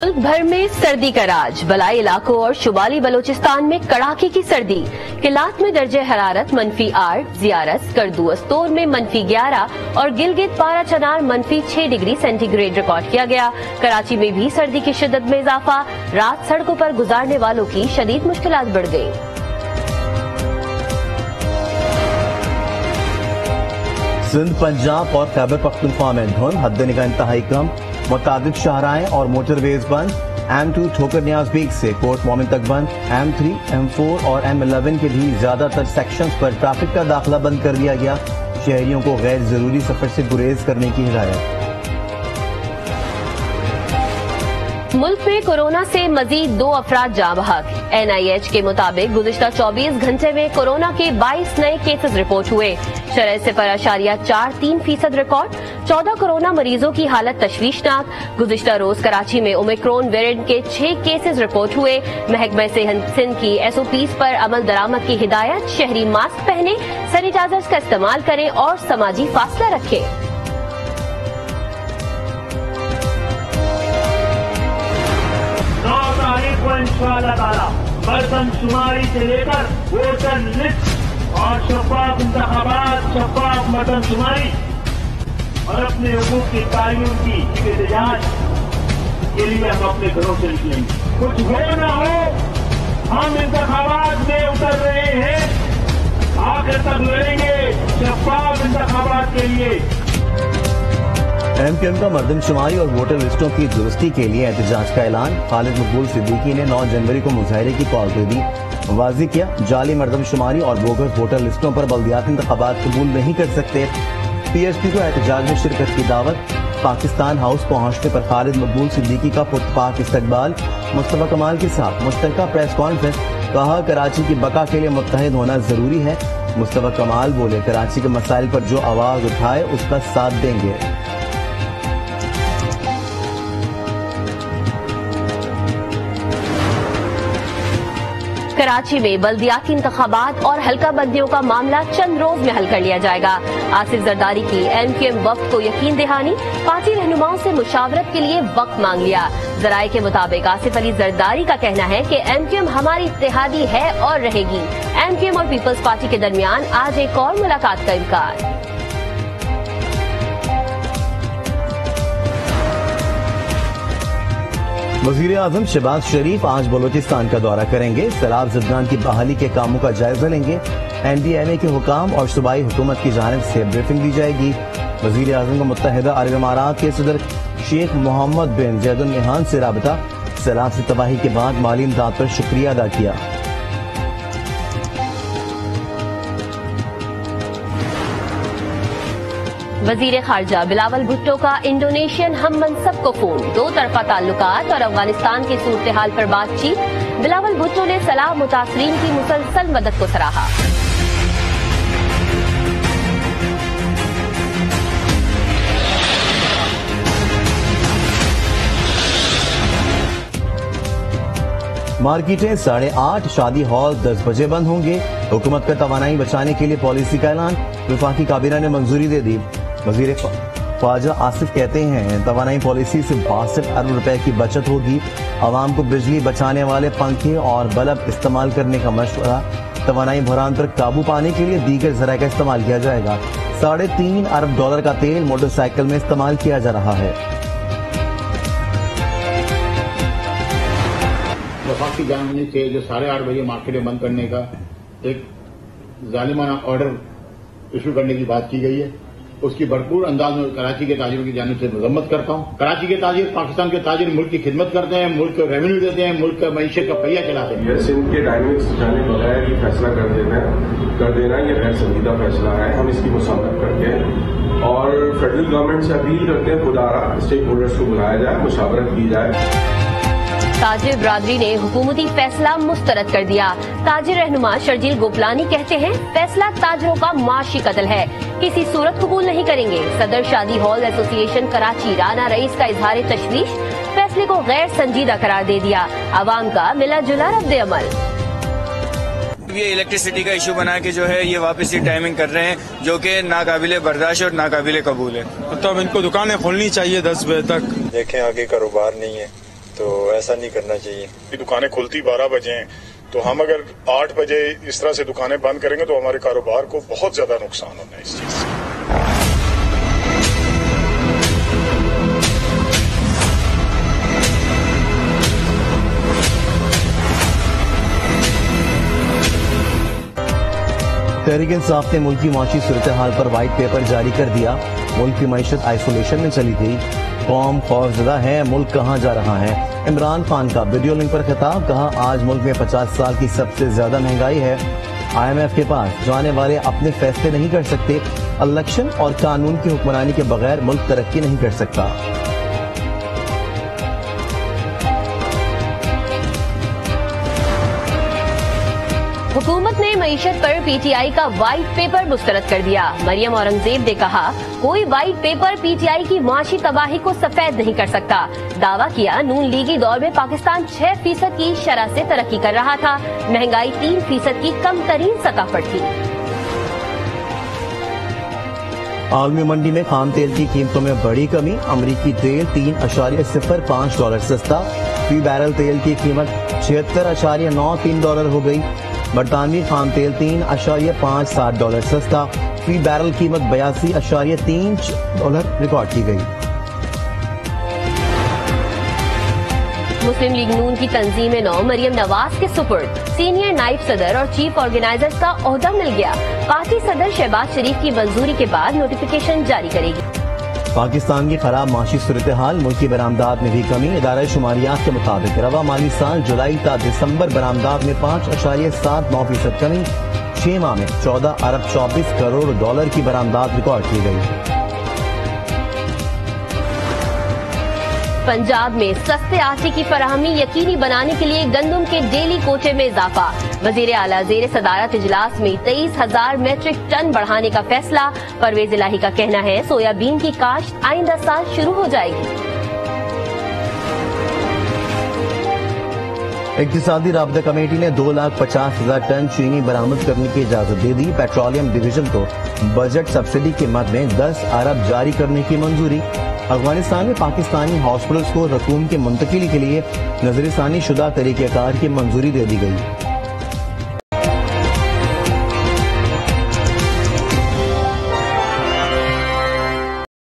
मुल्क भर में सर्दी का राज, बलाई इलाकों और शुमाली बलोचिस्तान में कड़ाके की सर्दी। किलात में दर्जे हरारत -8, जियारत, करदू अस्तोर में -11 और गिलगित पारा चनार -6 डिग्री सेंटीग्रेड रिकॉर्ड किया गया। कराची में भी सर्दी की शिद्दत में इजाफा, रात सड़कों पर गुजारने वालों की शदीद मुश्किलात बढ़ गई। सिंध, पंजाब और खैबर पख्तूनख्वा में धुंध, हद निगाह इंतहाई कम, मुतादिद शाहराएं और मोटरवेज बंद। M2 ठोकर न्याज बीग से कोर्ट मोमिन तक बंद। M3, M4 और M11 के भी ज्यादातर सेक्शंस पर ट्रैफिक का दाखिला बंद कर दिया गया। शहरियों को गैर जरूरी सफर से गुरेज करने की हिदायत। मुल्क में कोरोना से मजीद 2 अफराद जाँ बहक। NIH के मुताबिक गुज़िश्ता 24 घंटे में कोरोना के 22 नए केसेस रिपोर्ट हुए। शरह 0.43% रिकॉर्ड। 14 कोरोना मरीजों की हालत तशवीशनाक। गुज़िश्ता रोज कराची में ओमिक्रॉन वेरिएंट के 6 केसेस रिपोर्ट हुए। महकमा सिंध की SOPs पर अमल दरामद की हिदायत। शहरी मास्क पहने, सैनिटाइजर्स का इस्तेमाल करें और समाजी फासला रखें। मरदमशुमारी से लेकर वोटर लिस्ट और शफाफ इंतखाबात, शफाफ मरदमशुमारी और अपने हुकूक की कानून की एहतजाज के लिए हम अपने घरों से निकलेंगे। कुछ हो न हो, हम इंतखाबात में उतर रहे हैं, आखिर तक लड़ेंगे शफाफ इंतखाबात के लिए। MQM का मर्दमशुमारी और वोटर लिस्टों की दुरुस्ती के लिए एहतजाज का ऐलान। खालिद मकबूल सिद्दीकी ने 9 जनवरी को मुजाहरे की कॉल दे दी। वाज़ेह किया, जाली मर्दमशुमारी और बोगस वोटर लिस्टों पर बल्दियाती इंतखाबात कबूल नहीं कर सकते। PSP को एहतजाज में शिरकत की दावत। पाकिस्तान हाउस पहुंचने पर खालिद मकबूल सिद्दीकी का पुरतपाक इस्तकबाल। मुस्तफा कमाल के साथ मुश्तरका प्रेस कॉन्फ्रेंस। कहा, कराची की बका के लिए मुत्तहिद होना जरूरी है। मुस्तफा कमाल बोले, कराची के मसाइल पर जो आवाज उठाए उसका साथ देंगे। कराची में बल्दियाती इंतखाबात और हल्का बंदियों का मामला चंद रोज में हल कर लिया जाएगा। आसिफ जरदारी की MQM वक्त को यकीन दहानी। पार्टी रहनुमाओं से मुशावरत के लिए वक्त मांग लिया। जराये के मुताबिक आसिफ अली जरदारी का कहना है कि MQM हमारी इत्तेहादी है और रहेगी। MQM और पीपल्स पार्टी के दरमियान आज एक और मुलाकात का इम्कान। वज़ीर आज़म शहबाज शरीफ आज बलोचिस्तान का दौरा करेंगे। सैलाब ज़दगान की बहाली के कामों का जायजा लेंगे। NDMA के हुकाम और सूबाई हुकूमत की जानिब से ब्रीफिंग दी जाएगी। वज़ीर आज़म का मुत्तहिदा अरब इमारात के सदर शेख मोहम्मद बिन ज़ैद अल नहयान से राबता। सैलाब से तबाही के बाद माली इमदाद पर शुक्रिया अदा किया। वजीर खारजा बिलावल भुट्टो का इंडोनेशियन हम मनसब को फोन। 2 तरफा ताल्लुकात और अफगानिस्तान की सूरत हाल पर बातचीत। बिलावल भुट्टो ने सलाह मुतासरीन की मुसलसल मदद को सराहा। मार्केटें 8:30, शादी हॉल 10 बजे बंद होंगे। हुकूमत का तवानाई बचाने के लिए पॉलिसी का ऐलान। वफाकी काबीना ने मंजूरी दे दी। वजीर ख्वाजा आसिफ कहते हैं, तवानाई पॉलिसी से 62 अरब रुपए की बचत होगी। आवाम को बिजली बचाने वाले पंखे और बल्ब इस्तेमाल करने का मशवरा। तवानाई बहरान पर काबू पाने के लिए दीगर ज़राए का इस्तेमाल किया जाएगा। $3.5 अरब का तेल मोटरसाइकिल में इस्तेमाल किया जा रहा है। वफाकी जामनी से जो 8:30 बजे मार्केटें बंद करने का एक जालिमाना ऑर्डर इशू करने की बात की गई है, उसकी भरपूर अंदाज में कराची के ताजिरों की जानिब से मजम्मत करता हूँ। कराची के ताजिर, पाकिस्तान के ताजिर मुल्क की खिदमत करते हैं, मुल्क को रेवेन्यू देते हैं, मुल्क का मईशत का पहिया चलाते हैं। सिंध के डायनेमिक्स जाने बगैर ये फैसला कर देना ये गैर संजीदा फैसला है। हम इसकी मुसावरत करते हैं और फेडरल गवर्नमेंट से अपील करते हैं, खुदारा स्टेक होल्डर्स को बुलाया जाए, मुशावरत की जाए। ताजिर बरादरी ने हुकूमती फैसला मुस्तरद कर दिया। ताजिर रहनुमा शर्जील गोपलानी कहते हैं, फैसला ताजरों का माशी कत्ल है, किसी सूरत कबूल नहीं करेंगे। सदर शादी hall association Karachi Rana rice का इजहार तशवीश, फैसले को गैर संजीदा करार दे दिया। आवाम का मिला जुला रद्द अमल। ये इलेक्ट्रिसिटी का इशू बना के जो है ये वापस ये टाइमिंग कर रहे हैं, जो कि नाकाबिले बर्दाश्त और नाकाबिले कबूल है। तो अब इनको दुकानें खोलनी चाहिए 10 बजे तक। देखें आगे कारोबार नहीं है تو ایسا نہیں کرنا چاہیے. دکانیں کھلتی 12 بجے ہیں تو ہم اگر 8 بجے اس طرح سے دکانیں بند کریں گے تو ہمارے کاروبار کو بہت زیادہ نقصان ہونا ہے اس چیز سے. تحریک انصاف نے ملک کی معاشی صورتحال پر وائٹ پیپر جاری کر دیا. ملک کی معیشت آئسولیشن میں چلی گئی. قوم خوفزدہ ہے, ملک کہاں جا رہا ہے. عمران خان کا ویڈیو لنک پر خطاب, کہا آج ملک میں 50 سال کی سب سے زیادہ مہنگائی ہے. IMF کے پاس جانے والے اپنے فیصلے نہیں کر سکتے. الیکشن اور قانون کی حکمرانی کے بغیر ملک ترقی نہیں کر سکتا. حکومت نے معیشت پر PTI کا وائٹ پیپر مسترد کر دیا. مریم اورنگزیب نے کہا کوئی وائٹ پیپر PTI کی معاشی تباہی کو سفید نہیں کر سکتا. دعویٰ کیا نون لیگی دور میں پاکستان 6% کی شرح سے ترقی کر رہا تھا. مہنگائی 3% کی کم ترین سطح پر تھی. عالمی منڈی میں خام تیل کی قیمتوں میں بڑی کمی. امریکی تیل $3.05 سستا. فی بیرل تیل کی قیمت $76.93 ہو گئی. برطانوی خام تیل $3.57 سستا. فی بیرل قیمت $82.3 ریکارڈ کی گئی. مسلم لیگ نون کی تنظیم نو مریم نواز کے سپرد. سینئر نائب صدر اور چیف آرگنائزر کا عہدہ مل گیا. پارٹی صدر شہباز شریف کی منظوری کے بعد نوٹیفیکیشن جاری کرے گی. پاکستان کی خراب معاشی صورتحال, ملکی برآمدات میں بھی کمی. ادارہ شماریات کے مطابق رواں مالی سال جولائی تا دسمبر برآمدات میں 5.79% کمی. 6 ماہ میں $14.24 کروڑ کی برآمدات ریکارڈ کی گئی. پنجاب میں سستے آٹے کی فراہمی یقینی بنانے کے لیے گندم کے ڈیلی کوٹے میں اضافہ. وزیر اعلیٰ زیر صدارت اجلاس میں 23,000 میٹرک ٹن بڑھانے کا فیصلہ. پرویز الہی کا کہنا ہے سویا بین کی کاشت آئندہ سال شروع ہو جائے گی. اقتصادی رابطہ کمیٹی نے 2,50,000 ٹن چینی برآمد کرنے کی اجازت دے دی. پیٹرولیم ڈویژن کو بجٹ سبسڈی کے مد میں 10 ارب جاری کرنے کی منظوری. افغانستان میں پاکستانی ہاسپٹلز کو رقوم کی منتقلی کے لیے نظر ثانی شدہ طریقہ کار کی منظوری دے دی گئی.